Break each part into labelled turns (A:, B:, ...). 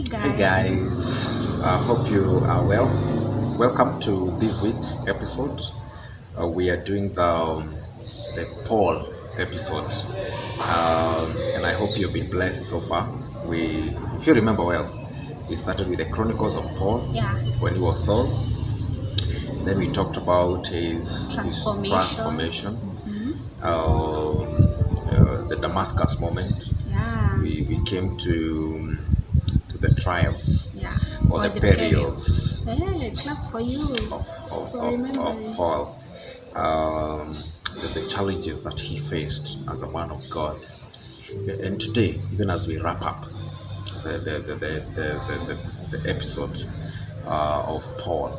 A: Hi guys, I hope you are well. Welcome to this week's episode. We are doing the Paul episode, and I hope you've been blessed so far. If you remember well, we started with the Chronicles of Paul
B: Yeah.
A: when he was Saul. Then we talked about his
B: Transformation.
A: transformation, the Damascus moment.
B: Yeah.
A: We came to the trials
B: Yeah.
A: or the perils
B: Hey, clap for you for
A: of
B: remembering.
A: Paul, the challenges that he faced as a man of God. And today, even as we wrap up the episode of Paul,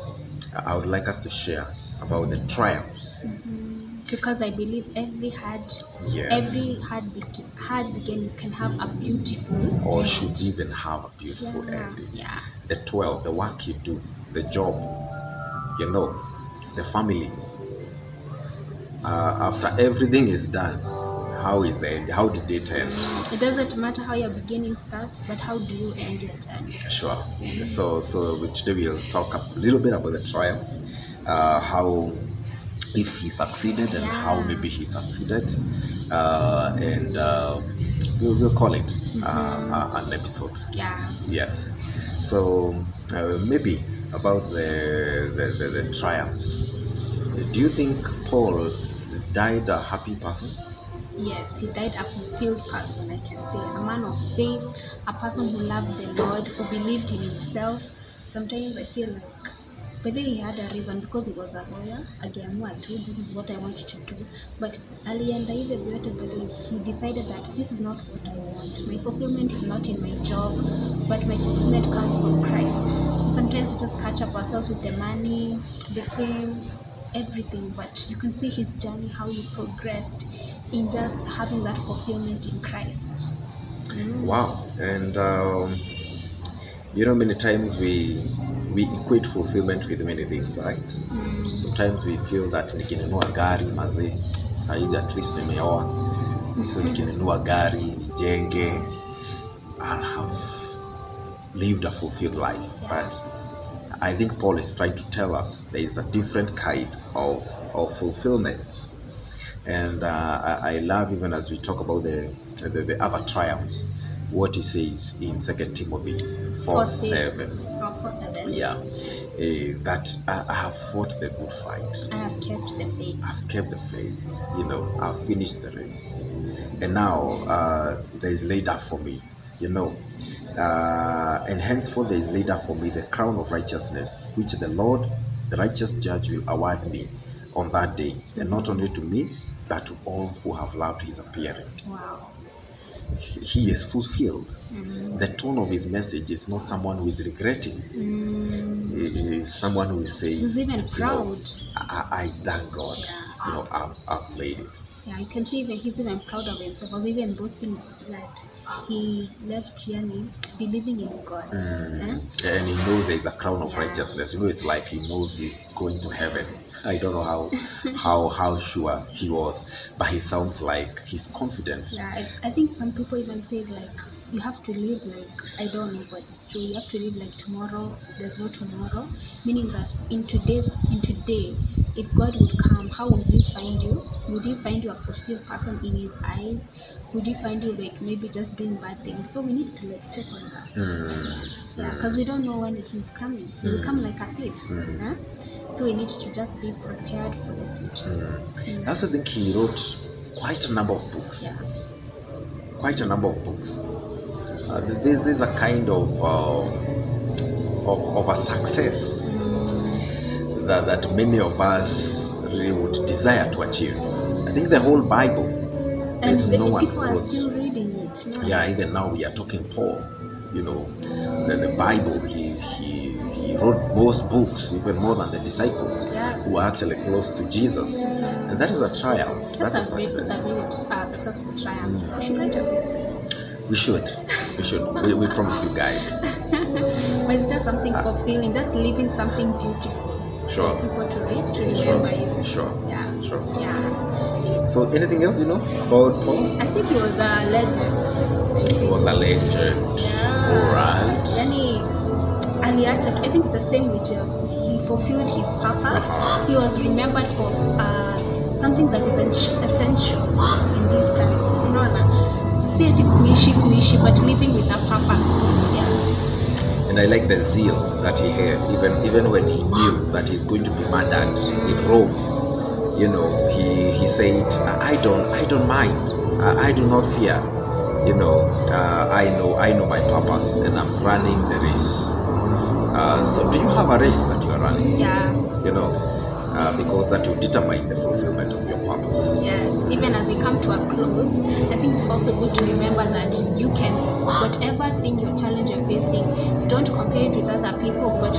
A: I would like us to share about the triumphs.
B: Because I believe
A: Yes.
B: every hard beginning can have a beautiful
A: Or
B: end.
A: should even have a beautiful ending.
B: Yeah.
A: The 12, the work you do, the job, the family. After everything is done, how is the end? How did it end?
B: It doesn't matter how your beginning starts, but how do you end your journey?
A: Sure. Today we'll talk a little bit about the triumphs, how if he succeeded and how maybe he succeeded, and we'll call it an episode.
B: Yeah.
A: Yes. So maybe about the triumphs. Do you think Paul died a happy person?
B: Yes, he died a fulfilled person, I can say. A man of faith, a person who loved the Lord, who believed in himself. Sometimes I feel like, but then he had a reason because he was a lawyer. Again, this is what I want to do. But alienda hivyo vyote, but he decided that this is not what I want. My fulfillment is not in my job, but my fulfillment comes from Christ. Sometimes we just catch up ourselves with the money, the fame, everything, but you can see his journey, how he progressed in just having that fulfillment in Christ.
A: Wow. And many times we equate fulfillment with many things, right? Sometimes we feel that nikinunua gari mazee, saizi at least nimeoa, so nikinunua gari nijenge, I'll have lived a fulfilled life. But I think Paul is trying to tell us there is a different kind of fulfillment. And I love, even as we talk about the other triumphs, what he says in 2 Timothy 4:7. Yeah, that I have fought the good fight.
B: I have kept the faith.
A: I've kept the faith. I've finished the race, and now there is laid up for me. And henceforth there is laid up for me the crown of righteousness, which the Lord, the righteous judge, will award me on that day, and not only to me, but to all who have loved his appearing.
B: Wow.
A: He is fulfilled. The tone of his message is not someone who is regretting. It is someone who says,
B: he's even proud.
A: I thank God. I've made it.
B: Yeah, you can see even he's even proud of himself. I was even boasting that he left here believing in God.
A: And he knows there is a crown of righteousness. It's like he knows he's going to heaven. I don't know how sure he was, but he sounds like he's confident.
B: Yeah, I think some people even say like you have to live like, I don't know, but it's true. You have to live like tomorrow. There's no tomorrow, meaning that in today, if God would come, how would he find you? Would he find you a fulfilled person in his eyes? Would he find you like maybe just doing bad things? So we need to like check on that. Yeah, because we don't know when he's coming. He will come like a thief. So we need to just be prepared for the future.
A: I also think he wrote quite a number of books.
B: Yeah.
A: Quite a number of books. There's a kind of a success that many of us really would desire to achieve. I think the whole Bible,
B: and
A: no one
B: people are still reading it.
A: Yeah, even now we are talking Paul. The Bible, he wrote most books, even more than the disciples, who are actually close to Jesus. And that is a triumph. That's a success.
B: Successful triumph. We should write a book.
A: We should. We promise you guys.
B: But it's just something fulfilling, just living something beautiful.
A: Sure.
B: For people to read, to remember you.
A: Sure.
B: Yeah.
A: Sure.
B: Yeah.
A: So anything else about Paul?
B: I think he was a legend.
A: He was a legend.
B: Yeah.
A: Alright.
B: aliacha, I think it's the same with he fulfilled his purpose. He was remembered for something that is essential in this time. Si ati kuishi but living with a purpose. Yeah.
A: And I like the zeal that he had, even when he knew that he's going to be murdered in Rome. He said, I don't mind. I do not fear. I know my purpose, and I'm running the race. So do you have a race that you are running?
B: Yeah.
A: Because that will determine the fulfillment of your purpose.
B: Yes, even as we come to a close, I think it's also good to remember that you can, whatever thing your challenge you're facing, don't compare it with other people, but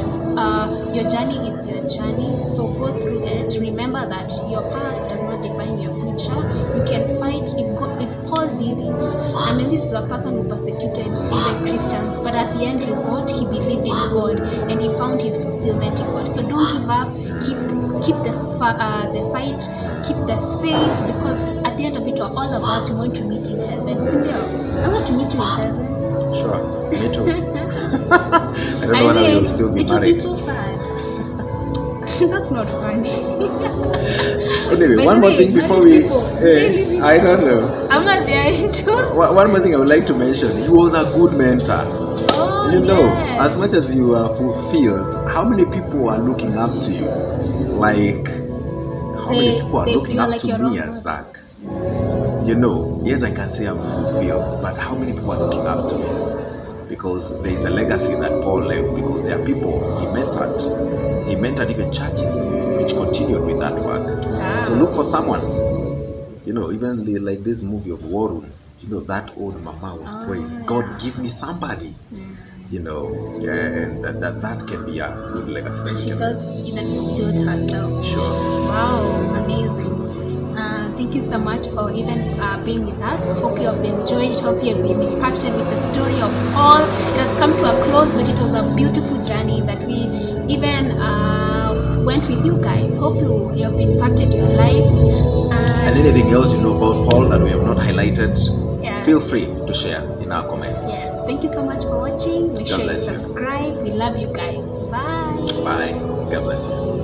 B: your journey is your journey, so go through it. Remember that your past does not define your future. You can fight. If Paul did it, I mean, this is a person who persecuted even Christians, but at the end result, he believed in God and he found his fulfillment in God. So don't give up. Keep the fight, keep the faith, because at the end of it, all of us we want to meet in heaven. I want to meet you in heaven.
A: Sure, me too. I don't know whether we'll still be married.
B: It would be so sad. That's not funny.
A: Anyway, one more thing before we... I don't know.
B: I'm not there.
A: One more thing I would like to mention. He was a good mentor.
B: Yes.
A: As much as you are fulfilled, how many people are looking up to you? Like, how many people are looking up to me as Zach? Yes, I can say I'm fulfilled, but how many people are looking up to me? Because there is a legacy that Paul left, because there are people he mentored. He mentored even churches, which continued with that work.
B: Wow.
A: So look for someone. Even like this movie of Warren, that old mama was praying, God, give me somebody. And that can be a good legacy.
B: And she felt even fulfilled herself.
A: Sure.
B: Wow, amazing. Thank you so much for even being with us. Hope you have enjoyed. Hope you have been impacted with the story of Paul. It has come to a close, but it was a beautiful journey that we even went with you guys. Hope you have impacted your life.
A: And anything else you know about Paul that we have not highlighted,
B: yeah,
A: feel free to share in our comments.
B: Yes. Thank you so much for watching. Make sure you subscribe. We love you guys. Bye.
A: Bye. God bless you.